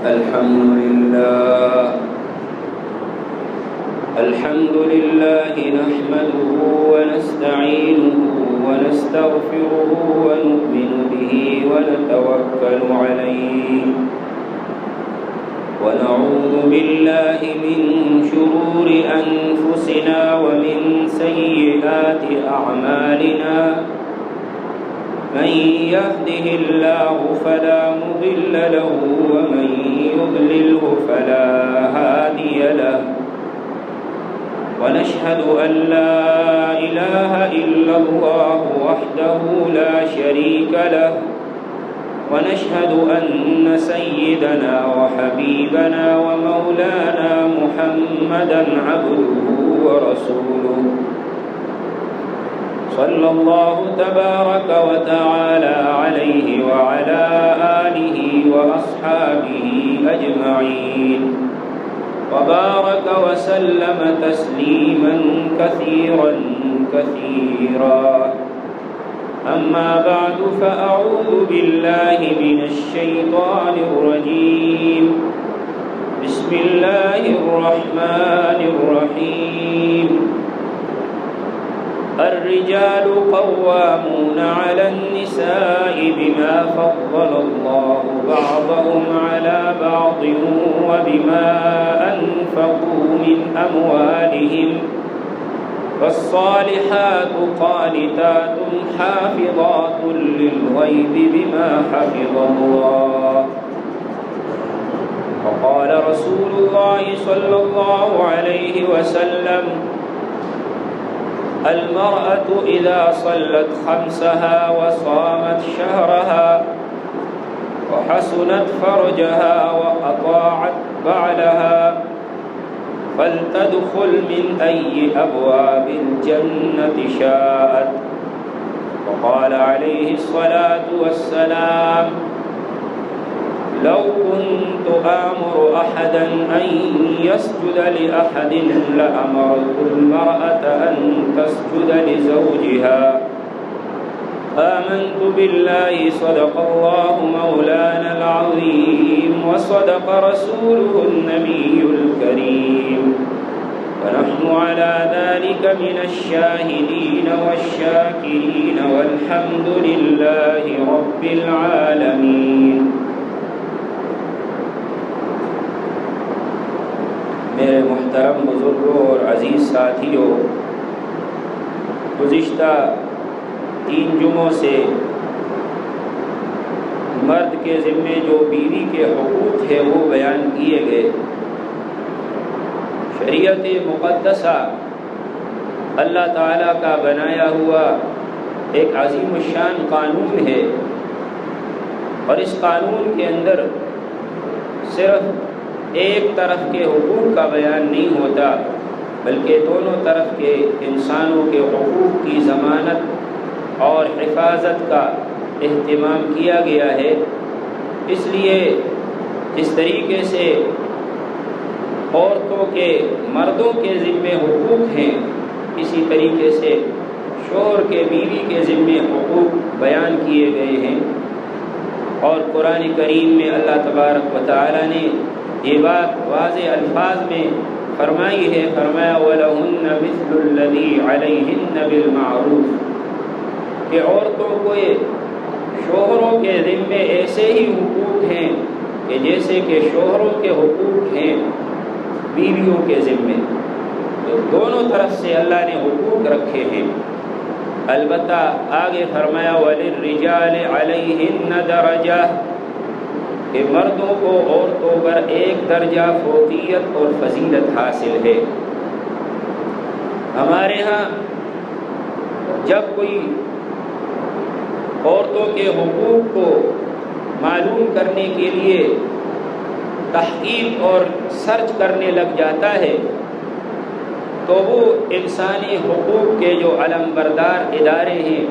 الحمد لله نحمده ونستعينه ونستغفره ونؤمن به ونتوكل عليه ونعوذ بالله من شرور أنفسنا ومن سيئات أعمالنا من يهده الله فلا مضل له ومن يضلله فلا هادي له ونشهد أن لا إله إلا الله وحده لا شريك له ونشهد أن سيدنا وحبيبنا ومولانا محمدا عبده ورسوله صلى الله تبارك وتعالى عليه وعلى آله وأصحابه أجمعين وبارك وسلم تسليما كثيرا كثيرا أما بعد فأعوذ بالله من الشيطان الرجيم بسم الله الرحمن الرحيم الرجال قوامون على النساء بما فضل الله بعضهم على بعض وبما أنفقوا من أموالهم فالصالحات قانتات حافظات للغيب بما حفظ الله وقال رسول الله صلى الله عليه وسلم المرأة إذا صلت خمسها وصامت شهرها وحسنت فرجها وأطاعت بعلها فلتدخل من أي أبواب الجنة شاءت وقال عليه الصلاة والسلام لو كنت آمر أحدا أن يسجد لأحد لأمرت المرأة أن تسجد لزوجها آمنت بالله صدق الله مولانا العظيم وصدق رسوله النبي الكريم ونحن على ذلك من الشاهدين والشاكرين والحمد لله رب العالمين. میرے محترم بزرگوں اور عزیز ساتھیوں، گزشتہ 3 جمعوں سے مرد کے ذمے جو بیوی کے حقوق ہے وہ بیان کیے گئے. شریعت مقدسہ اللہ تعالیٰ کا بنایا ہوا ایک عظیم الشان قانون ہے، اور اس قانون کے اندر صرف ایک طرف کے حقوق کا بیان نہیں ہوتا، بلکہ دونوں طرف کے انسانوں کے حقوق کی ضمانت اور حفاظت کا اہتمام کیا گیا ہے. اس لیے جس طریقے سے عورتوں کے مردوں کے ذمے حقوق ہیں، اسی طریقے سے شوہر کے بیوی کے ذمے حقوق بیان کیے گئے ہیں. اور قرآن کریم میں اللہ تبارک و تعالی نے یہ بات واضح الفاظ میں فرمائی ہے، فرمایا وَلَهُنَّ مِثْلُ الَّذِي عَلَيْهِنَّ بِالْمَعْرُوفِ، کہ عورتوں کو شوہروں کے ذمے ایسے ہی حقوق ہیں کہ جیسے کہ شوہروں کے حقوق ہیں بیویوں کے ذمے. تو دونوں طرف سے اللہ نے حقوق رکھے ہیں. البتہ آگے فرمایا وَلِلرِّجَالِ عَلَيْهِنَّ دَرَجَةٌ، کہ مردوں کو عورتوں پر ایک درجہ فوقیت اور فضیلت حاصل ہے. ہمارے ہاں جب کوئی عورتوں کے حقوق کو معلوم کرنے کے لیے تحقیق اور سرچ کرنے لگ جاتا ہے تو وہ انسانی حقوق کے جو علم بردار ادارے ہیں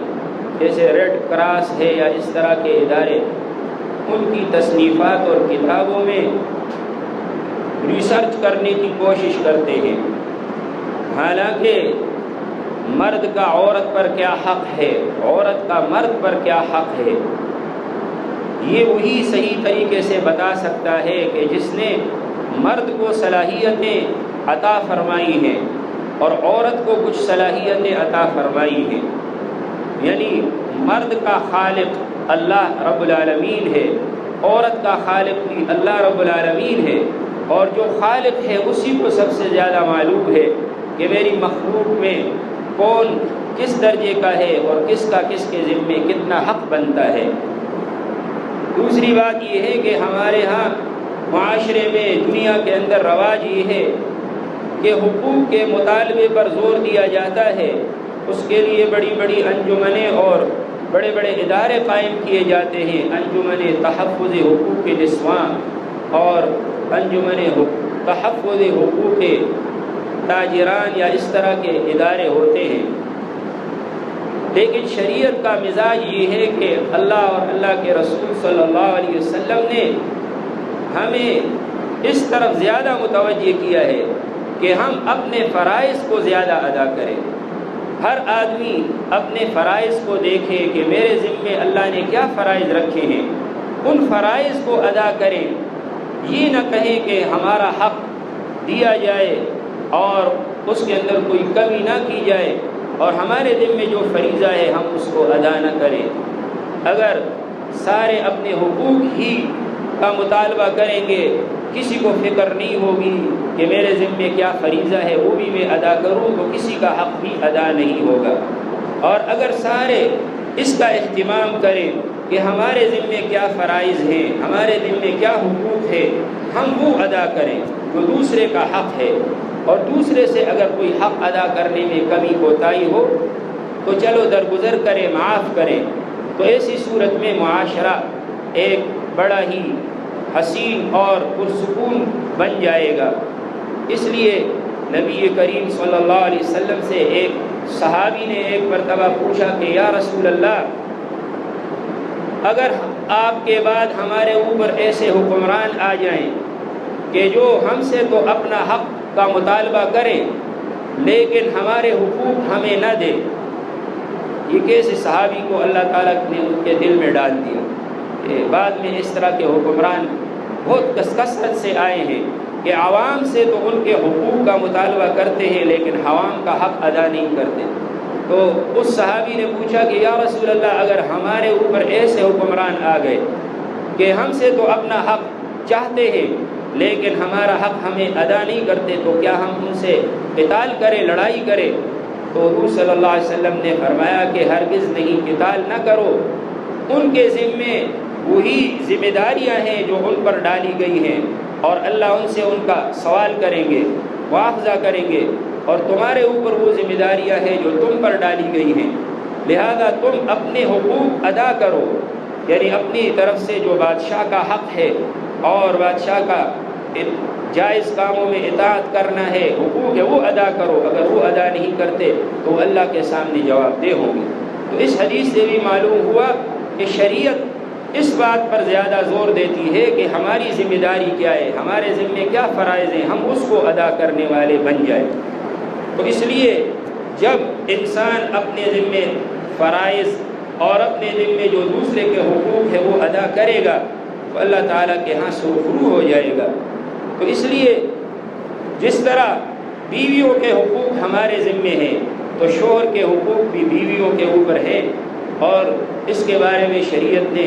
جیسے ریڈ کراس ہے یا اس طرح کے ادارے، ان کی تصنیفات اور کتابوں میں ریسرچ کرنے کی کوشش کرتے ہیں. حالانکہ مرد کا عورت پر کیا حق ہے، عورت کا مرد پر کیا حق ہے، یہ وہی صحیح طریقے سے بتا سکتا ہے کہ جس نے مرد کو صلاحیتیں عطا فرمائی ہیں اور عورت کو کچھ صلاحیتیں عطا فرمائی ہیں. یعنی مرد کا خالق اللہ رب العالمین ہے، عورت کا خالق بھی اللہ رب العالمین ہے، اور جو خالق ہے اسی کو سب سے زیادہ معلوم ہے کہ میری مخلوق میں کون کس درجے کا ہے اور کس کا کس کے ذمے کتنا حق بنتا ہے. دوسری بات یہ ہے کہ ہمارے ہاں معاشرے میں دنیا کے اندر رواج یہ ہے کہ حقوق کے مطالبے پر زور دیا جاتا ہے. اس کے لیے بڑی بڑی انجمنیں اور بڑے بڑے ادارے قائم کیے جاتے ہیں، انجمن تحفظ حقوق نسواں اور انجمن تحفظ حقوق تاجران یا اس طرح کے ادارے ہوتے ہیں. لیکن شریعت کا مزاج یہ ہے کہ اللہ اور اللہ کے رسول صلی اللہ علیہ وسلم نے ہمیں اس طرف زیادہ متوجہ کیا ہے کہ ہم اپنے فرائض کو زیادہ ادا کریں. ہر آدمی اپنے فرائض کو دیکھے کہ میرے ذمے اللہ نے کیا فرائض رکھے ہیں، ان فرائض کو ادا کریں. یہ نہ کہیں کہ ہمارا حق دیا جائے اور اس کے اندر کوئی کمی نہ کی جائے اور ہمارے ذمے جو فریضہ ہے ہم اس کو ادا نہ کریں. اگر سارے اپنے حقوق ہی کا مطالبہ کریں گے، کسی کو فکر نہیں ہوگی کہ میرے ذمے کیا فریضہ ہے وہ بھی میں ادا کروں، تو کسی کا حق بھی ادا نہیں ہوگا. اور اگر سارے اس کا اہتمام کریں کہ ہمارے ذمے کیا فرائض ہیں، ہمارے ذمے کیا حقوق ہے، ہم وہ ادا کریں جو دوسرے کا حق ہے، اور دوسرے سے اگر کوئی حق ادا کرنے میں کمی کوتاہی ہو تو چلو درگزر کریں، معاف کریں. تو ایسی صورت میں معاشرہ ایک بڑا ہی حسین اور پرسکون بن جائے گا. اس لیے نبی کریم صلی اللہ علیہ وسلم سے ایک صحابی نے ایک مرتبہ پوچھا کہ یا رسول اللہ، اگر آپ کے بعد ہمارے اوپر ایسے حکمران آ جائیں کہ جو ہم سے تو اپنا حق کا مطالبہ کریں لیکن ہمارے حقوق ہمیں نہ دیں، یہ کیسے صحابی کو اللہ تعالیٰ نے ان کے دل میں ڈال دیا کہ بعد میں اس طرح کے حکمران بہت کثرت سے آئے ہیں کہ عوام سے تو ان کے حقوق کا مطالبہ کرتے ہیں لیکن عوام کا حق ادا نہیں کرتے. تو اس صحابی نے پوچھا کہ یا رسول اللہ، اگر ہمارے اوپر ایسے حکمران آ گئے کہ ہم سے تو اپنا حق چاہتے ہیں لیکن ہمارا حق ہمیں ادا نہیں کرتے، تو کیا ہم ان سے قتال کریں، لڑائی کریں؟ تو حضور صلی اللہ علیہ وسلم نے فرمایا کہ ہرگز نہیں، قتال نہ کرو. ان کے ذمے وہی ذمہ داریاں ہیں جو ان پر ڈالی گئی ہیں، اور اللہ ان سے ان کا سوال کریں گے، مواخذہ کریں گے، اور تمہارے اوپر وہ ذمہ داریاں ہیں جو تم پر ڈالی گئی ہیں. لہذا تم اپنے حقوق ادا کرو، یعنی اپنی طرف سے جو بادشاہ کا حق ہے اور بادشاہ کا جائز کاموں میں اطاعت کرنا ہے، حقوق ہے، وہ ادا کرو. اگر وہ ادا نہیں کرتے تو اللہ کے سامنے جواب دہ ہوں گے. تو اس حدیث سے بھی معلوم ہوا کہ شریعت اس بات پر زیادہ زور دیتی ہے کہ ہماری ذمہ داری کیا ہے، ہمارے ذمے کیا فرائض ہیں، ہم اس کو ادا کرنے والے بن جائیں. تو اس لیے جب انسان اپنے ذمے فرائض اور اپنے ذمے جو دوسرے کے حقوق ہے وہ ادا کرے گا تو اللہ تعالیٰ کے ہاں سرخرو ہو جائے گا. تو اس لیے جس طرح بیویوں کے حقوق ہمارے ذمے ہیں تو شوہر کے حقوق بھی بیویوں کے اوپر ہیں، اور اس کے بارے میں شریعت نے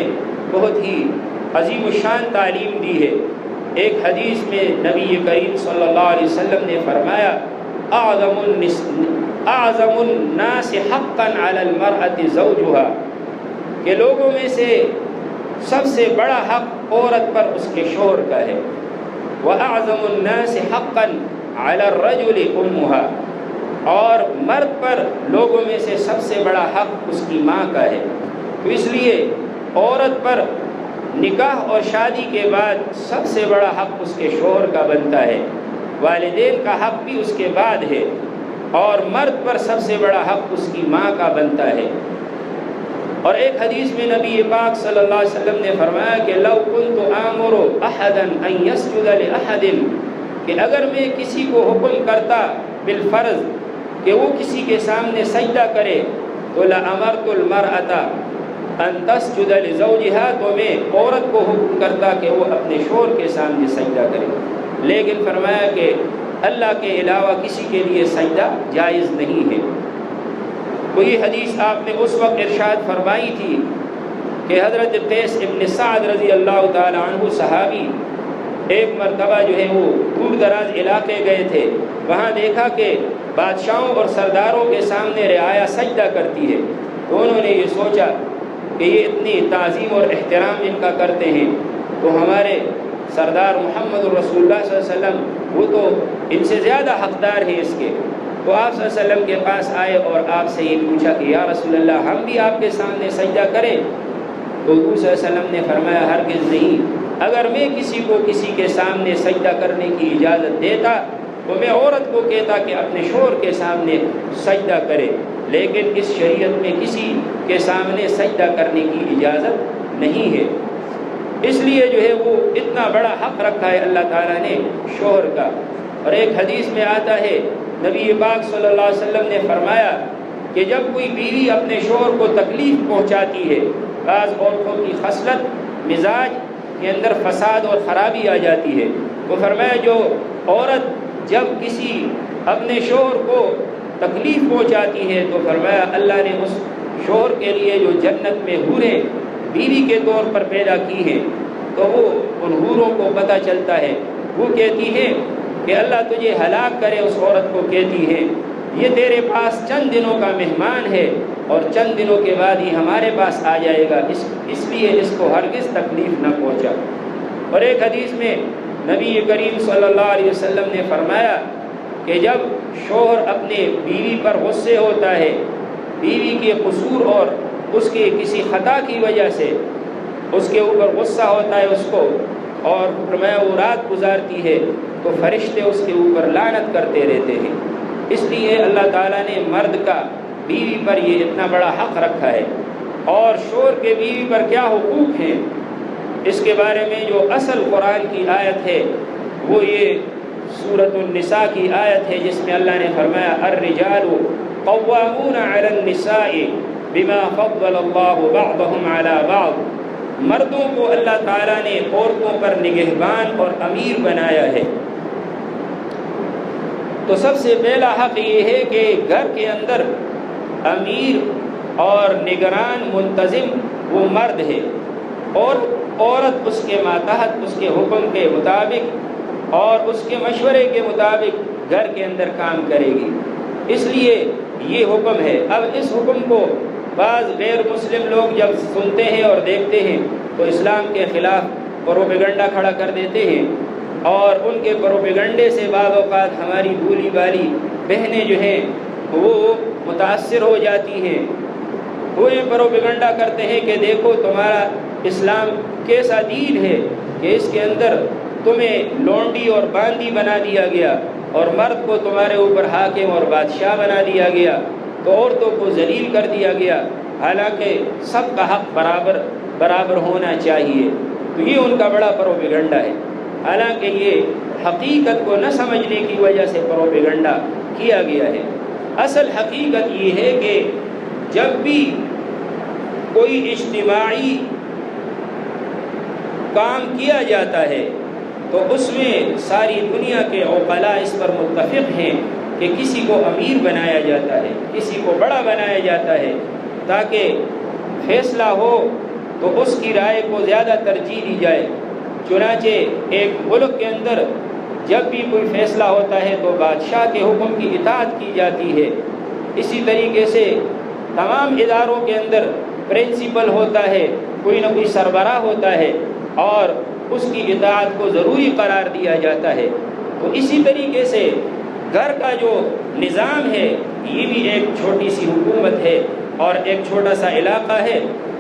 بہت ہی عظیم الشان تعلیم دی ہے. ایک حدیث میں نبی کریم صلی اللہ علیہ وسلم نے فرمایا اعظم الناس حقا علی المرأة زوجها، کہ لوگوں میں سے سب سے بڑا حق عورت پر اس کے شوہر کا ہے. وَأَعْظَمُ النَّاسِ حَقًّا عَلَى الرَّجُلِ أُمُّهَا، اور مرد پر لوگوں میں سے سب سے بڑا حق اس کی ماں کا ہے. تو اس لیے عورت پر نکاح اور شادی کے بعد سب سے بڑا حق اس کے شوہر کا بنتا ہے، والدین کا حق بھی اس کے بعد ہے، اور مرد پر سب سے بڑا حق اس کی ماں کا بنتا ہے. اور ایک حدیث میں نبی پاک صلی اللہ علیہ وسلم نے فرمایا کہ لو كنت آمر احدا ان يسجد لاحد، کہ اگر میں کسی کو حکم کرتا بالفرض کہ وہ کسی کے سامنے سجدہ کرے تو لامرت المرأة، ان تسجد لزوجها، تو میں عورت کو حکم کرتا کہ وہ اپنے شوہر کے سامنے سجدہ کرے، لیکن فرمایا کہ اللہ کے علاوہ کسی کے لیے سجدہ جائز نہیں ہے۔ تو یہ حدیث آپ نے اس وقت ارشاد فرمائی تھی کہ حضرت قیس ابن سعد رضی اللہ تعالی عنہ صحابی ایک مرتبہ جو ہے وہ دور دراز علاقے گئے تھے، وہاں دیکھا کہ بادشاہوں اور سرداروں کے سامنے رعایا سجدہ کرتی ہے، تو انہوں نے یہ سوچا کہ یہ اتنی تعظیم اور احترام ان کا کرتے ہیں، تو ہمارے سردار محمد رسول اللہ صلی اللہ علیہ وسلم وہ تو ان سے زیادہ حقدار ہیں اس کے۔ تو آپ صلی اللہ علیہ وسلم کے پاس آئے اور آپ سے یہ پوچھا کہ یا رسول اللہ ہم بھی آپ کے سامنے سجدہ کریں؟ تو حضور صلی اللہ علیہ وسلم نے فرمایا ہرگز نہیں، اگر میں کسی کو کسی کے سامنے سجدہ کرنے کی اجازت دیتا تو میں عورت کو کہتا کہ اپنے شوہر کے سامنے سجدہ کرے، لیکن اس شریعت میں کسی کے سامنے سجدہ کرنے کی اجازت نہیں ہے۔ اس لیے جو ہے وہ اتنا بڑا حق رکھا ہے اللہ تعالیٰ نے شوہر کا۔ اور ایک حدیث میں آتا ہے نبی پاک صلی اللہ علیہ وسلم نے فرمایا کہ جب کوئی بیوی اپنے شوہر کو تکلیف پہنچاتی ہے، بعض عورتوں کی خصلت مزاج کے اندر فساد اور خرابی آ جاتی ہے، تو فرمایا جو عورت جب کسی اپنے شوہر کو تکلیف پہنچاتی ہے تو فرمایا اللہ نے اس شوہر کے لیے جو جنت میں حوریں بیوی کے طور پر پیدا کی ہیں، تو وہ ان حوروں کو پتہ چلتا ہے، وہ کہتی ہے کہ اللہ تجھے ہلاک کرے، اس عورت کو کہتی ہے یہ تیرے پاس چند دنوں کا مہمان ہے اور چند دنوں کے بعد ہی ہمارے پاس آ جائے گا، اس لیے اس کو ہرگز تکلیف نہ پہنچا۔ اور ایک حدیث میں نبی کریم صلی اللہ علیہ وسلم نے فرمایا کہ جب شوہر اپنے بیوی پر غصے ہوتا ہے، بیوی کے قصور اور اس کے کسی خطا کی وجہ سے اس کے اوپر غصہ ہوتا ہے اس کو، اور فرمایا وہ رات گزارتی ہے تو فرشتے اس کے اوپر لعنت کرتے رہتے ہیں۔ اس لیے اللہ تعالیٰ نے مرد کا بیوی پر یہ اتنا بڑا حق رکھا ہے۔ اور شوہر کے بیوی پر کیا حقوق ہیں اس کے بارے میں جو اصل قرآن کی آیت ہے وہ یہ سورۃ النساء کی آیت ہے، جس میں اللہ نے فرمایا الرجال قوامون علی النساء بما فضل اللہ بعضهم علی بعض، مردوں کو اللہ تعالیٰ نے عورتوں پر نگہبان اور امیر بنایا ہے۔ تو سب سے پہلا حق یہ ہے کہ گھر کے اندر امیر اور نگران منتظم وہ مرد ہے، اور عورت اس کے ماتحت اس کے حکم کے مطابق اور اس کے مشورے کے مطابق گھر کے اندر کام کرے گی۔ اس لیے یہ حکم ہے۔ اب اس حکم کو بعض غیر مسلم لوگ جب سنتے ہیں اور دیکھتے ہیں تو اسلام کے خلاف پروپیگنڈا کھڑا کر دیتے ہیں، اور ان کے پروپیگنڈے سے بعض اوقات ہماری بھولی بالی بہنیں جو ہیں وہ متاثر ہو جاتی ہیں۔ وہ یہ پروپیگنڈا کرتے ہیں کہ دیکھو تمہارا اسلام کیسا دین ہے کہ اس کے اندر تمہیں لونڈی اور باندی بنا دیا گیا اور مرد کو تمہارے اوپر حاکم اور بادشاہ بنا دیا گیا، تو عورتوں کو ذلیل کر دیا گیا، حالانکہ سب کا حق برابر ہونا چاہیے۔ تو یہ ان کا بڑا پروپیگنڈا ہے، حالانکہ یہ حقیقت کو نہ سمجھنے کی وجہ سے پروپیگنڈا کیا گیا ہے۔ اصل حقیقت یہ ہے کہ جب بھی کوئی اجتماعی کام کیا جاتا ہے تو اس میں ساری دنیا کے عقلاء اس پر متفق ہیں کہ کسی کو امیر بنایا جاتا ہے، کسی کو بڑا بنایا جاتا ہے، تاکہ فیصلہ ہو تو اس کی رائے کو زیادہ ترجیح دی جائے۔ چنانچہ ایک ملک کے اندر جب بھی کوئی فیصلہ ہوتا ہے تو بادشاہ کے حکم کی اطاعت کی جاتی ہے۔ اسی طریقے سے تمام اداروں کے اندر پرنسپل ہوتا ہے، کوئی نہ کوئی سربراہ ہوتا ہے، اور اس کی اطاعت کو ضروری قرار دیا جاتا ہے۔ تو اسی طریقے سے گھر کا جو نظام ہے یہ بھی ایک چھوٹی سی حکومت ہے اور ایک چھوٹا سا علاقہ ہے،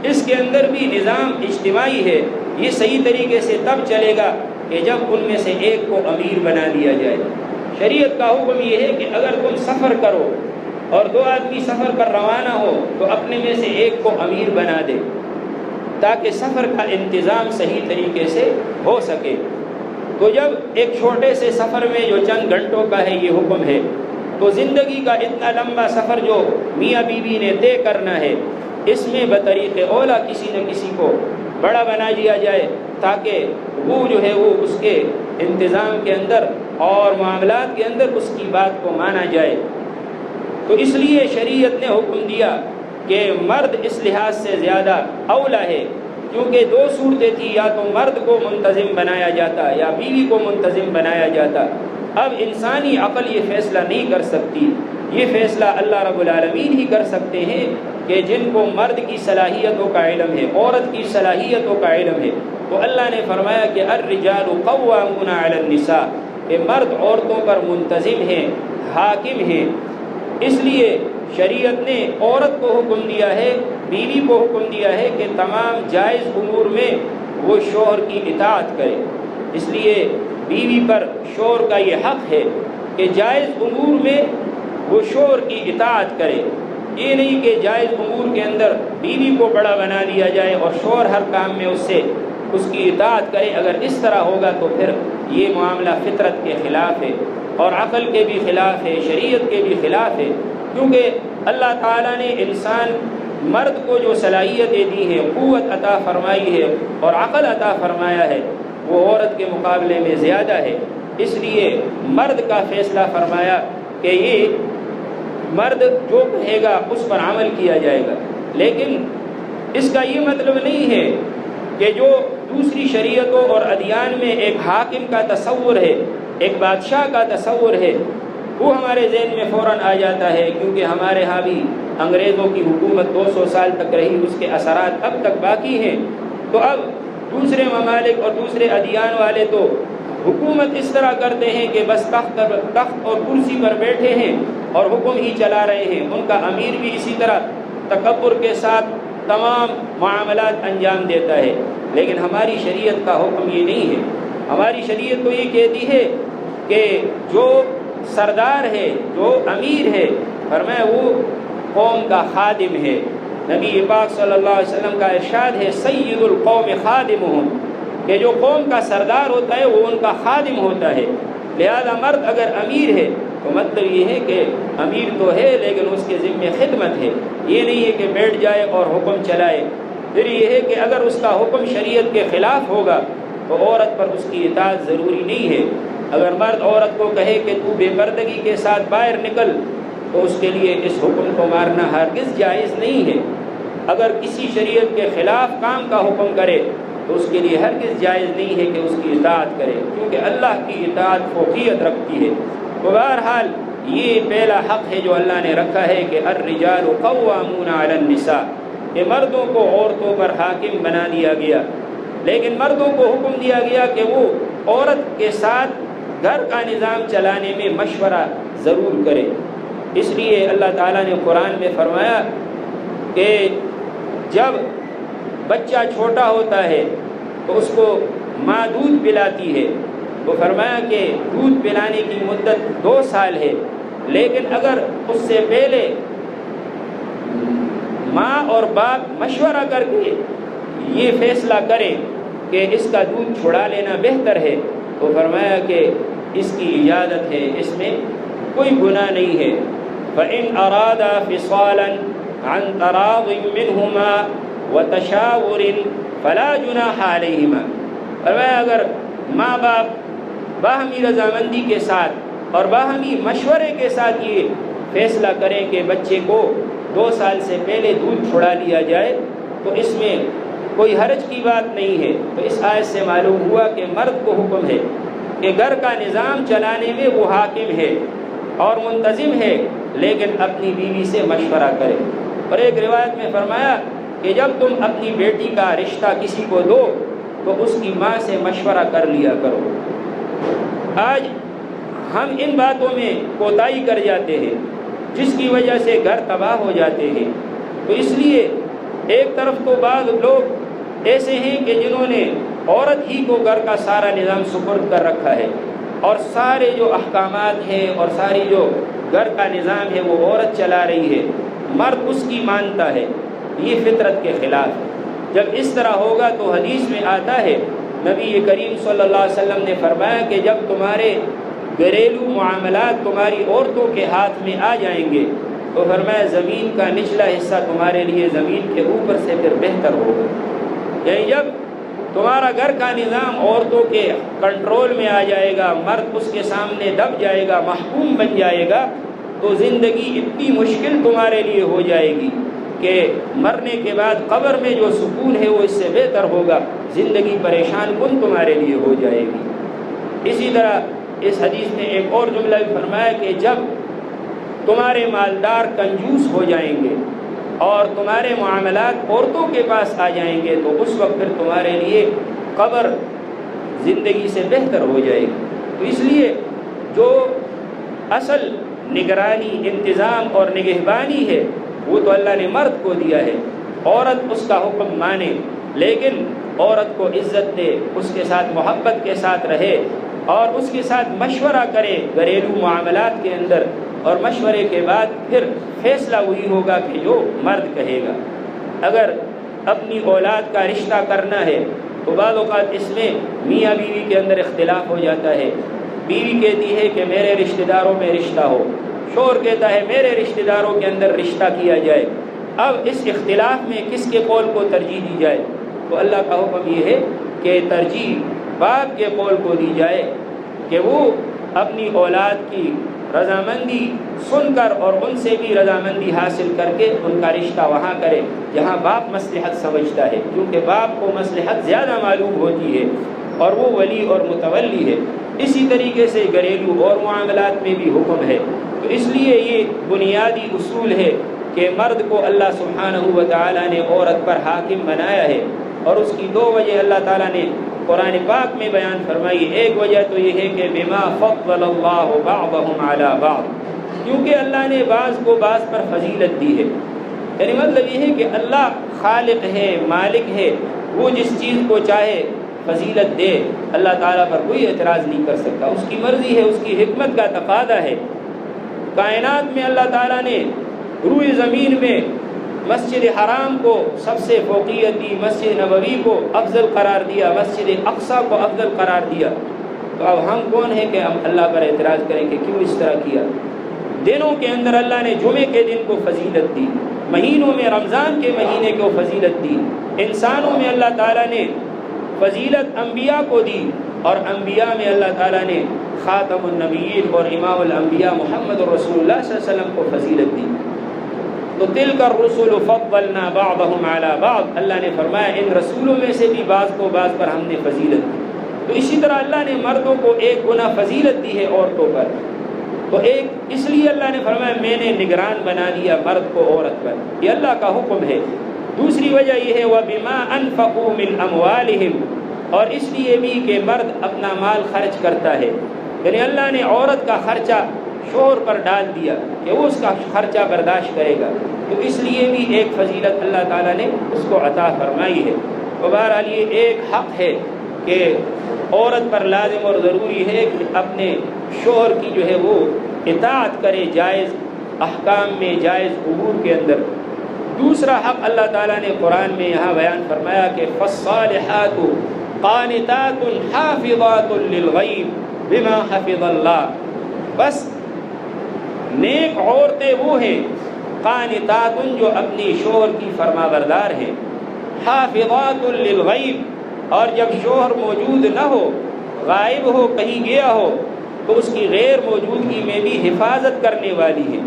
اس کے اندر بھی نظام اجتماعی ہے۔ یہ صحیح طریقے سے تب چلے گا کہ جب ان میں سے ایک کو امیر بنا دیا جائے۔ شریعت کا حکم یہ ہے کہ اگر تم سفر کرو اور دو آدمی سفر پر روانہ ہو تو اپنے میں سے ایک کو امیر بنا دے، تاکہ سفر کا انتظام صحیح طریقے سے ہو سکے۔ تو جب ایک چھوٹے سے سفر میں جو چند گھنٹوں کا ہے یہ حکم ہے، تو زندگی کا اتنا لمبا سفر جو میاں بیوی نے طے کرنا ہے اس میں بطریق اولا کسی نہ کسی کو بڑا بنا دیا جائے تاکہ وہ جو ہے وہ اس کے انتظام کے اندر اور معاملات کے اندر اس کی بات کو مانا جائے۔ تو اس لیے شریعت نے حکم دیا کہ مرد اس لحاظ سے زیادہ اولا ہے، کیونکہ دو صورتیں تھیں، یا تو مرد کو منتظم بنایا جاتا یا بیوی کو منتظم بنایا جاتا۔ اب انسانی عقل یہ فیصلہ نہیں کر سکتی، یہ فیصلہ اللہ رب العالمین ہی کر سکتے ہیں کہ جن کو مرد کی صلاحیتوں کا علم ہے، عورت کی صلاحیتوں کا علم ہے۔ تو اللہ نے فرمایا کہ الرجال قوامون علی النساء، کہ مرد عورتوں پر منتظم ہیں، حاکم ہیں۔ اس لیے شریعت نے عورت کو حکم دیا ہے، بیوی کو حکم دیا ہے کہ تمام جائز امور میں وہ شوہر کی اطاعت کرے۔ اس لیے بیوی پر شوہر کا یہ حق ہے کہ جائز امور میں وہ شوہر کی اطاعت کرے۔ یہ نہیں کہ جائز امور کے اندر بیوی کو بڑا بنا دیا جائے اور شوہر ہر کام میں اس کی اطاعت کرے۔ اگر اس طرح ہوگا تو پھر یہ معاملہ فطرت کے خلاف ہے اور عقل کے بھی خلاف ہے، شریعت کے بھی خلاف ہے، کیونکہ اللہ تعالیٰ نے انسان مرد کو جو صلاحیتیں دی ہیں، قوت عطا فرمائی ہے اور عقل عطا فرمایا ہے، وہ عورت کے مقابلے میں زیادہ ہے۔ اس لیے مرد کا فیصلہ فرمایا کہ یہ مرد جو کہے گا اس پر عمل کیا جائے گا، لیکن اس کا یہ مطلب نہیں ہے کہ جو دوسری شریعتوں اور ادیان میں ایک حاکم کا تصور ہے، ایک بادشاہ کا تصور ہے، وہ ہمارے ذہن میں فوراً آ جاتا ہے، کیونکہ ہمارے ہاں بھی انگریزوں کی حکومت 200 سال تک رہی، اس کے اثرات اب تک باقی ہیں۔ تو اب دوسرے ممالک اور دوسرے ادیان والے تو حکومت اس طرح کرتے ہیں کہ بس تخت اور کرسی پر بیٹھے ہیں اور حکم ہی چلا رہے ہیں، ان کا امیر بھی اسی طرح تکبر کے ساتھ تمام معاملات انجام دیتا ہے۔ لیکن ہماری شریعت کا حکم یہ نہیں ہے، ہماری شریعت تو یہ کہتی ہے کہ جو سردار ہے، جو امیر ہے، فرمایا وہ قوم کا خادم ہے۔ نبی پاک صلی اللہ علیہ وسلم کا ارشاد ہے سید القوم خادمہم، کہ جو قوم کا سردار ہوتا ہے وہ ان کا خادم ہوتا ہے۔ لہذا مرد اگر امیر ہے تو مطلب یہ ہے کہ امیر تو ہے لیکن اس کے ذمہ خدمت ہے، یہ نہیں ہے کہ بیٹھ جائے اور حکم چلائے۔ پھر یہ ہے کہ اگر اس کا حکم شریعت کے خلاف ہوگا تو عورت پر اس کی اطاعت ضروری نہیں ہے۔ اگر مرد عورت کو کہے کہ تو بے پردگی کے ساتھ باہر نکل تو اس کے لیے اس حکم کو مارنا ہرگز جائز نہیں ہے۔ اگر کسی شریعت کے خلاف کام کا حکم کرے تو اس کے لیے ہرگز جائز نہیں ہے کہ اس کی اطاعت کرے، کیونکہ اللہ کی اطاعت فوقیت رکھتی ہے۔ تو بہرحال یہ پہلا حق ہے جو اللہ نے رکھا ہے کہ الرجال قوامون علی النساء، کہ مردوں کو عورتوں پر حاکم بنا دیا گیا، لیکن مردوں کو حکم دیا گیا کہ وہ عورت کے ساتھ گھر کا نظام چلانے میں مشورہ ضرور کرے۔ اس لیے اللہ تعالیٰ نے قرآن میں فرمایا کہ جب بچہ چھوٹا ہوتا ہے تو اس کو ماں دودھ پلاتی ہے، تو فرمایا کہ دودھ پلانے کی مدت 2 سال ہے، لیکن اگر اس سے پہلے ماں اور باپ مشورہ کر کے یہ فیصلہ کریں کہ اس کا دودھ چھڑا لینا بہتر ہے تو فرمایا کہ اس کی اجازت ہے، اس میں کوئی گناہ نہیں ہے۔ فَإِنْ أَرَادَا فِصَالًا عَنْ تَرَاضٍ مِّنْهُمَا وَتَشَاوُرٍ فَلَا جُنَاحَ عَلَيْهِمَا، فرمایا اگر ماں باپ باہمی رضامندی کے ساتھ اور باہمی مشورے کے ساتھ یہ فیصلہ کریں کہ بچے کو 2 سال سے پہلے دودھ چھڑا لیا جائے تو اس میں کوئی حرج کی بات نہیں ہے۔ تو اس آیت سے معلوم ہوا کہ مرد کو حکم ہے کہ گھر کا نظام چلانے میں وہ حاکم ہے اور منتظم ہے، لیکن اپنی بیوی سے مشورہ کرے۔ اور ایک روایت میں فرمایا کہ جب تم اپنی بیٹی کا رشتہ کسی کو دو تو اس کی ماں سے مشورہ کر لیا کرو۔ آج ہم ان باتوں میں کوتاہی کر جاتے ہیں جس کی وجہ سے گھر تباہ ہو جاتے ہیں۔ تو اس لیے ایک طرف تو بعض لوگ ایسے ہیں کہ جنہوں نے عورت ہی کو گھر کا سارا نظام سپرد کر رکھا ہے اور سارے جو احکامات ہیں اور ساری جو گھر کا نظام ہے وہ عورت چلا رہی ہے، مرد اس کی مانتا ہے۔ یہ فطرت کے خلاف ہے۔ جب اس طرح ہوگا تو حدیث میں آتا ہے، نبی کریم صلی اللہ علیہ وسلم نے فرمایا کہ جب تمہارے گھریلو معاملات تمہاری عورتوں کے ہاتھ میں آ جائیں گے تو فرمایا زمین کا نچلا حصہ تمہارے لیے زمین کے اوپر سے پھر بہتر ہوگا. یعنی جب تمہارا گھر کا نظام عورتوں کے کنٹرول میں آ جائے گا، مرد اس کے سامنے دب جائے گا، محکوم بن جائے گا، تو زندگی اتنی مشکل تمہارے لیے ہو جائے گی کہ مرنے کے بعد قبر میں جو سکون ہے وہ اس سے بہتر ہوگا. زندگی پریشان کن تمہارے لیے ہو جائے گی. اسی طرح اس حدیث میں ایک اور جملہ بھی فرمایا کہ جب تمہارے مالدار کنجوس ہو جائیں گے اور تمہارے معاملات عورتوں کے پاس آ جائیں گے تو اس وقت پھر تمہارے لیے قبر زندگی سے بہتر ہو جائے گی. تو اس لیے جو اصل نگرانی، انتظام اور نگہبانی ہے وہ تو اللہ نے مرد کو دیا ہے. عورت اس کا حکم مانے لیکن عورت کو عزت دے، اس کے ساتھ محبت کے ساتھ رہے اور اس کے ساتھ مشورہ کرے گھریلو معاملات کے اندر، اور مشورے کے بعد پھر فیصلہ وہی ہوگا کہ جو مرد کہے گا. اگر اپنی اولاد کا رشتہ کرنا ہے تو بعض اوقات اس میں میاں بیوی کے اندر اختلاف ہو جاتا ہے. بیوی کہتی ہے کہ میرے رشتہ داروں میں رشتہ ہو، شوہر کہتا ہے میرے رشتہ داروں کے اندر رشتہ کیا جائے. اب اس اختلاف میں کس کے قول کو ترجیح دی جائے؟ تو اللہ کا حکم یہ ہے کہ ترجیح باپ کے قول کو دی جائے کہ وہ اپنی اولاد کی رضامندی سن کر اور ان سے بھی رضامندی حاصل کر کے ان کا رشتہ وہاں کرے جہاں باپ مصلحت سمجھتا ہے، کیونکہ باپ کو مصلحت زیادہ معلوم ہوتی ہے اور وہ ولی اور متولی ہے. اسی طریقے سے گھریلو اور معاملات میں بھی حکم ہے. تو اس لیے یہ بنیادی اصول ہے کہ مرد کو اللہ سبحانہ و تعالیٰ نے عورت پر حاکم بنایا ہے، اور اس کی دو وجہ اللہ تعالیٰ نے قرآن پاک میں بیان فرمائی. ایک وجہ تو یہ ہے کہ بما فضل اللہ بعضهم علی بعض، کیونکہ اللہ نے بعض کو بعض پر فضیلت دی ہے. یعنی مطلب یہ ہے کہ اللہ خالق ہے، مالک ہے، وہ جس چیز کو چاہے فضیلت دے. اللہ تعالیٰ پر کوئی اعتراض نہیں کر سکتا، اس کی مرضی ہے، اس کی حکمت کا تقاضا ہے. کائنات میں اللہ تعالیٰ نے روئے زمین میں مسجد حرام کو سب سے فوقیت دی، مسجد نبوی کو افضل قرار دیا، مسجد اقصیٰ کو افضل قرار دیا. تو اب ہم کون ہیں کہ ہم اللہ پر اعتراض کریں کہ کیوں اس طرح کیا؟ دنوں کے اندر اللہ نے جمعے کے دن کو فضیلت دی، مہینوں میں رمضان کے مہینے کو فضیلت دی، انسانوں میں اللہ تعالیٰ نے فضیلت انبیاء کو دی، اور انبیاء میں اللہ تعالیٰ نے خاتم النبیین اور امام الانبیاء محمد رسول اللہ صلی اللہ علیہ وسلم کو فضیلت دی. تو تلک الرسل فضلنا بعضهم علی بعض، اللہ نے فرمایا ان رسولوں میں سے بھی بعض کو بعض پر ہم نے فضیلت دی. تو اسی طرح اللہ نے مردوں کو ایک گنا فضیلت دی ہے عورتوں پر. تو ایک اس لیے اللہ نے فرمایا میں نے نگران بنا دیا مرد کو عورت پر، یہ اللہ کا حکم ہے. دوسری وجہ یہ ہے وَبِمَا أَنفَقُوا مِنْ أَمْوَالِهِمْ، اور اس لیے بھی کہ مرد اپنا مال خرچ کرتا ہے. یعنی اللہ نے عورت کا خرچہ شوہر پر ڈال دیا کہ وہ اس کا خرچہ برداشت کرے گا. تو اس لیے بھی ایک فضیلت اللہ تعالیٰ نے اس کو عطا فرمائی ہے. تو بہرحال یہ ایک حق ہے کہ عورت پر لازم اور ضروری ہے کہ اپنے شوہر کی جو ہے وہ اطاعت کرے جائز احکام میں، جائز امور کے اندر. دوسرا حق اللہ تعالیٰ نے قرآن میں یہاں بیان فرمایا کہ فالصالحات قانتات حافظات للغیب بما حفظ اللہ. بس نیک عورتیں وہ ہیں قانتات جو اپنی شوہر کی فرما بردار ہیں، حافظات للغیب، اور جب شوہر موجود نہ ہو، غائب ہو، کہیں گیا ہو، تو اس کی غیر موجودگی میں بھی حفاظت کرنے والی ہے.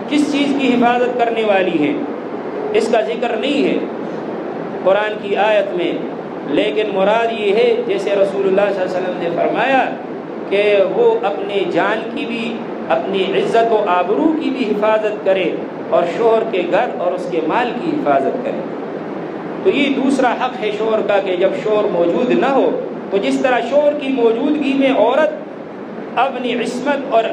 کس چیز کی حفاظت کرنے والی ہے اس کا ذکر نہیں ہے قرآن کی آیت میں، لیکن مراد یہ ہے جیسے رسول اللہ صلی اللہ علیہ وسلم نے فرمایا کہ وہ اپنے جان کی بھی، اپنی عزت و آبرو کی بھی حفاظت کرے، اور شوہر کے گھر اور اس کے مال کی حفاظت کرے. تو یہ دوسرا حق ہے شوہر کا کہ جب شوہر موجود نہ ہو تو جس طرح شوہر کی موجودگی میں عورت اپنی عصمت اور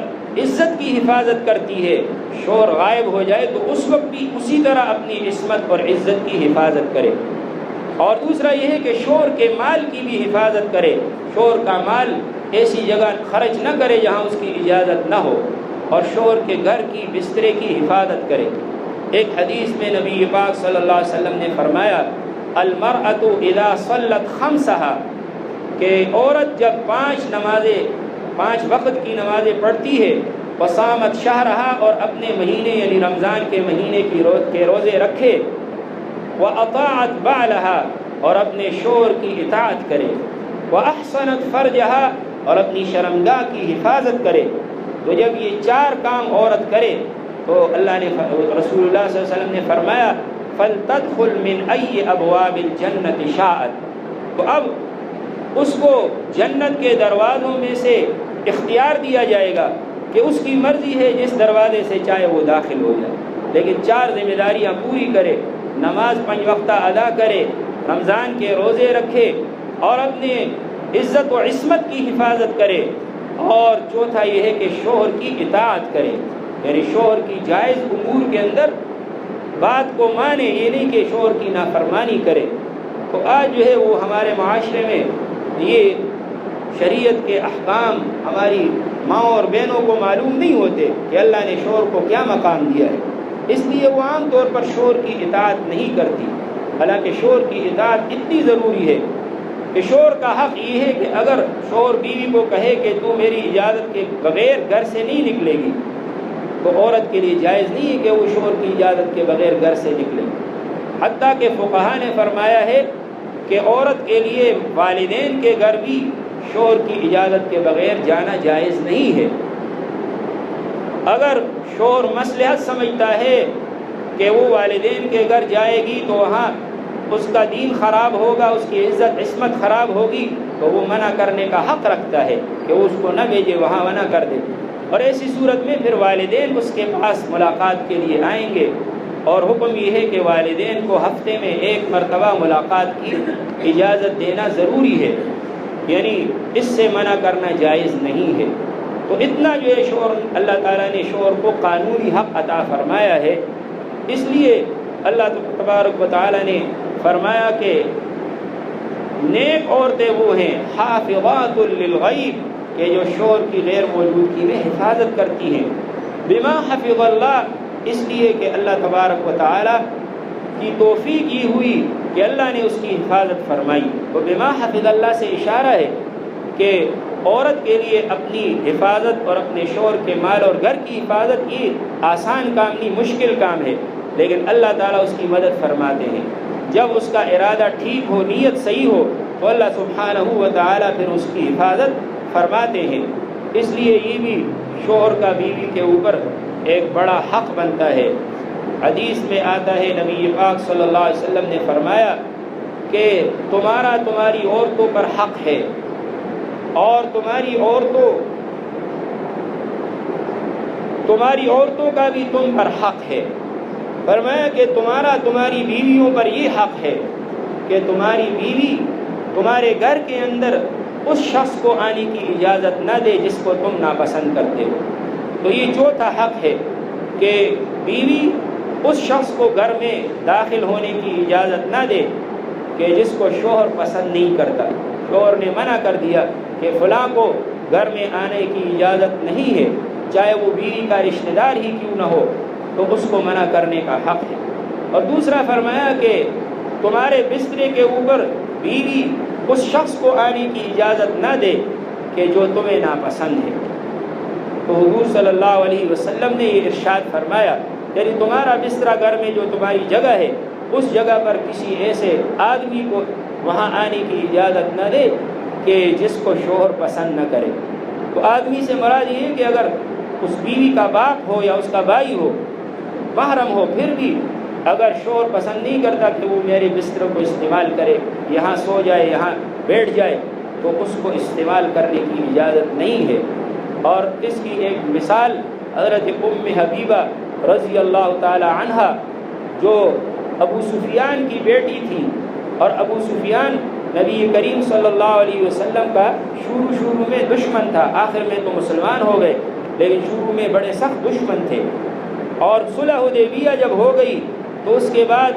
عزت کی حفاظت کرتی ہے، شوہر غائب ہو جائے تو اس وقت بھی اسی طرح اپنی عصمت اور عزت کی حفاظت کرے. اور دوسرا یہ ہے کہ شوہر کے مال کی بھی حفاظت کرے، شوہر کا مال ایسی جگہ خرچ نہ کرے جہاں اس کی اجازت نہ ہو، اور شوہر کے گھر کی بسترے کی حفاظت کرے. ایک حدیث میں نبی پاک صلی اللہ علیہ وسلم نے فرمایا المرأۃ اذا صلت خمسہا، کہ عورت جب پانچ وقت کی نمازیں پڑھتی ہے وصامت شہرہا اور اپنے مہینے یعنی رمضان کے مہینے کے روزے رکھے، وأطاعت بعلہا اور اپنے شوہر کی اطاعت کرے، وأحسنت فرجہا اور اپنی شرمگاہ کی حفاظت کرے۔ تو جب یہ 4 کام عورت کرے تو اللہ نے رسول اللہ صلی اللہ علیہ وسلم نے فرمایا فَلْتَدْخُلْ مِنْ أَيِّ أَبْوَابِ الْجَنَّةِ شَاءَتْ، تو اب اس کو جنت کے دروازوں میں سے اختیار دیا جائے گا کہ اس کی مرضی ہے جس دروازے سے چاہے وہ داخل ہو جائے، لیکن 4 ذمہ داریاں پوری کرے، نماز 5 وقتہ ادا کرے، رمضان کے روزے رکھے اور اپنے عزت و عصمت کی حفاظت کرے، اور چوتھا یہ ہے کہ شوہر کی اطاعت کرے، یعنی شوہر کی جائز امور کے اندر بات کو مانے، یہ نہیں کہ شوہر کی نافرمانی کرے۔ تو آج جو ہے وہ ہمارے معاشرے میں یہ شریعت کے احکام ہماری ماں اور بہنوں کو معلوم نہیں ہوتے کہ اللہ نے شوہر کو کیا مقام دیا ہے، اس لیے وہ عام طور پر شوہر کی اطاعت نہیں کرتی، حالانکہ شوہر کی اطاعت اتنی ضروری ہے کہ شوہر کا حق یہ ہے کہ اگر شوہر بیوی کو کہے کہ تو میری اجازت کے بغیر گھر سے نہیں نکلے گی، تو عورت کے لیے جائز نہیں ہے کہ وہ شوہر کی اجازت کے بغیر گھر سے نکلے، حتیٰ کہ فقہا نے فرمایا ہے کہ عورت کے لیے والدین کے گھر بھی شوہر کی اجازت کے بغیر جانا جائز نہیں ہے۔ اگر شوہر مصلحت سمجھتا ہے کہ وہ والدین کے گھر جائے گی تو وہاں اس کا دین خراب ہوگا، اس کی عزت عصمت خراب ہوگی، تو وہ منع کرنے کا حق رکھتا ہے کہ وہ اس کو نہ بھیجے، وہاں منع کر دے، اور ایسی صورت میں پھر والدین اس کے پاس ملاقات کے لیے آئیں گے، اور حکم یہ ہے کہ والدین کو ہفتے میں 1 مرتبہ ملاقات کی اجازت دینا ضروری ہے، یعنی اس سے منع کرنا جائز نہیں ہے۔ تو اتنا جو ہے شوہر اللہ تعالیٰ نے شوہر کو قانونی حق عطا فرمایا ہے، اس لیے اللہ تبارک و تعالیٰ نے فرمایا کہ نیک عورتیں وہ ہیں حافظات للغیب، کہ جو شوہر کی غیر موجودگی میں حفاظت کرتی ہیں، بما حفظ اللہ، اس لیے کہ اللہ تبارک و تعالیٰ کی توفیق کی ہوئی کہ اللہ نے اس کی حفاظت فرمائی۔ تو بما حفظ اللہ سے اشارہ ہے کہ عورت کے لیے اپنی حفاظت اور اپنے شوہر کے مال اور گھر کی حفاظت یہ آسان کام نہیں، مشکل کام ہے، لیکن اللہ تعالیٰ اس کی مدد فرماتے ہیں۔ جب اس کا ارادہ ٹھیک ہو، نیت صحیح ہو، تو اللہ سبحانہ و تعالیٰ پھر اس کی حفاظت فرماتے ہیں۔ اس لیے یہ بھی شوہر کا بیوی کے اوپر ایک بڑا حق بنتا ہے۔ حدیث میں آتا ہے نبی پاک صلی اللہ علیہ وسلم نے فرمایا کہ تمہاری عورتوں پر حق ہے، اور تمہاری عورتوں کا بھی تم پر حق ہے۔ فرمایا کہ تمہاری بیویوں پر یہ حق ہے کہ تمہاری بیوی تمہارے گھر کے اندر اس شخص کو آنے کی اجازت نہ دے جس کو تم ناپسند کرتے ہو۔ تو یہ چوتھا حق ہے کہ بیوی اس شخص کو گھر میں داخل ہونے کی اجازت نہ دے کہ جس کو شوہر پسند نہیں کرتا۔ شوہر نے منع کر دیا کہ فلاں کو گھر میں آنے کی اجازت نہیں ہے، چاہے وہ بیوی کا رشتہ دار ہی کیوں نہ ہو، تو اس کو منع کرنے کا حق ہے۔ اور دوسرا فرمایا کہ تمہارے بسترے کے اوپر بیوی اس شخص کو آنے کی اجازت نہ دے کہ جو تمہیں ناپسند ہے۔ تو حضور صلی اللہ علیہ وسلم نے یہ ارشاد فرمایا یعنی تمہارا بسترا گھر میں جو تمہاری جگہ ہے، اس جگہ پر کسی ایسے آدمی کو وہاں آنے کی اجازت نہ دے کہ جس کو شوہر پسند نہ کرے۔ تو آدمی سے مراد یہ ہے کہ اگر اس بیوی کا باپ ہو یا اس کا بھائی ہو، محرم ہو، پھر بھی اگر شوہر پسند نہیں کرتا کہ وہ میرے بستر کو استعمال کرے، یہاں سو جائے، یہاں بیٹھ جائے، تو اس کو استعمال کرنے کی اجازت نہیں ہے۔ اور اس کی ایک مثال حضرت ام حبیبہ رضی اللہ تعالی عنہا، جو ابو سفیان کی بیٹی تھی، اور ابو سفیان نبی کریم صلی اللہ علیہ وسلم کا شروع میں دشمن تھا، آخر میں تو مسلمان ہو گئے، لیکن شروع میں بڑے سخت دشمن تھے۔ اور صلح حدیبیہ جب ہو گئی تو اس کے بعد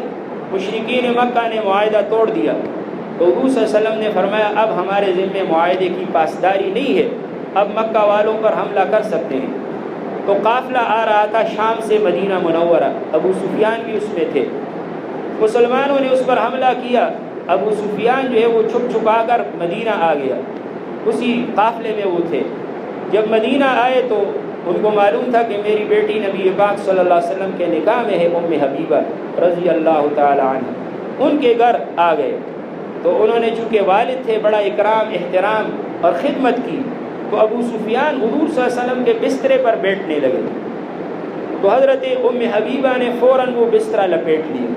مشرکین مکہ نے معاہدہ توڑ دیا، تو حضور صلی اللہ علیہ وسلم نے فرمایا اب ہمارے ذمے معاہدے کی پاسداری نہیں ہے، اب مکہ والوں پر حملہ کر سکتے ہیں۔ تو قافلہ آ رہا تھا شام سے مدینہ منورہ، ابو سفیان بھی اس میں تھے، مسلمانوں نے اس پر حملہ کیا۔ ابو سفیان جو ہے وہ چھپ چھپا کر مدینہ آ گیا، اسی قافلے میں وہ تھے۔ جب مدینہ آئے تو ان کو معلوم تھا کہ میری بیٹی نبی پاک صلی اللہ علیہ وسلم کے نکاح میں ہے، ام حبیبہ رضی اللہ تعالی عنہ، ان کے گھر آ گئے۔ تو انہوں نے چونکہ والد تھے، بڑا اکرام احترام اور خدمت کی، تو ابو سفیان حضور صلی اللہ علیہ وسلم کے بسترے پر بیٹھنے لگے، تو حضرت ام حبیبہ نے فوراً وہ بسترہ لپیٹ لیا۔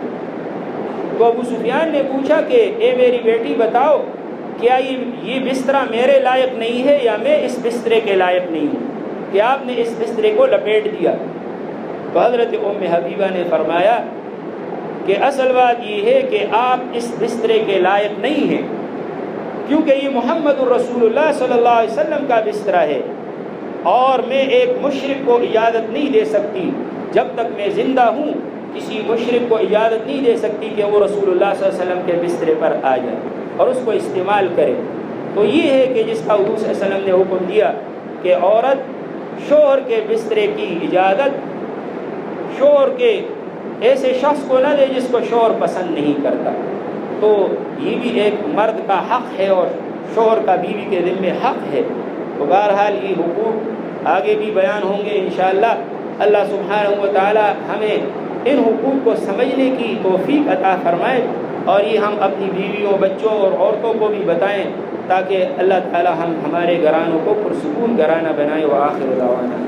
تو ابو سفیان نے پوچھا کہ اے میری بیٹی بتاؤ، کیا یہ بسترہ میرے لائق نہیں ہے یا میں اس بسترے کے لائق نہیں ہوں کہ آپ نے اس بسترے کو لپیٹ دیا؟ تو حضرت ام حبیبہ نے فرمایا کہ اصل بات یہ ہے کہ آپ اس بسترے کے لائق نہیں ہیں، کیونکہ یہ محمد الرسول اللہ صلی اللہ علیہ وسلم کا بسترہ ہے، اور میں ایک مشرک کو اجازت نہیں دے سکتی، جب تک میں زندہ ہوں کسی مشرک کو اجازت نہیں دے سکتی کہ وہ رسول اللہ صلی اللہ علیہ وسلم کے بسترے پر آ جائے اور اس کو استعمال کرے۔ تو یہ ہے کہ جس کا حضور صلی اللہ علیہ وسلم نے حکم دیا کہ عورت شوہر کے بسترے کی اجازت شوہر کے ایسے شخص کو نہ دے جس کو شوہر پسند نہیں کرتا۔ تو یہ بھی ایک مرد کا حق ہے اور شوہر کا بیوی کے ذمہ حق ہے۔ تو بہرحال یہ حقوق آگے بھی بیان ہوں گے انشاءاللہ۔ اللہ سبحانہ و تعالی ہمیں ان حقوق کو سمجھنے کی توفیق عطا فرمائے، اور یہ ہم اپنی بیویوں، بچوں اور عورتوں کو بھی بتائیں تاکہ اللہ تعالی ہمارے گھرانوں کو پرسکون گھرانہ بنائے۔ وآخر دعوانا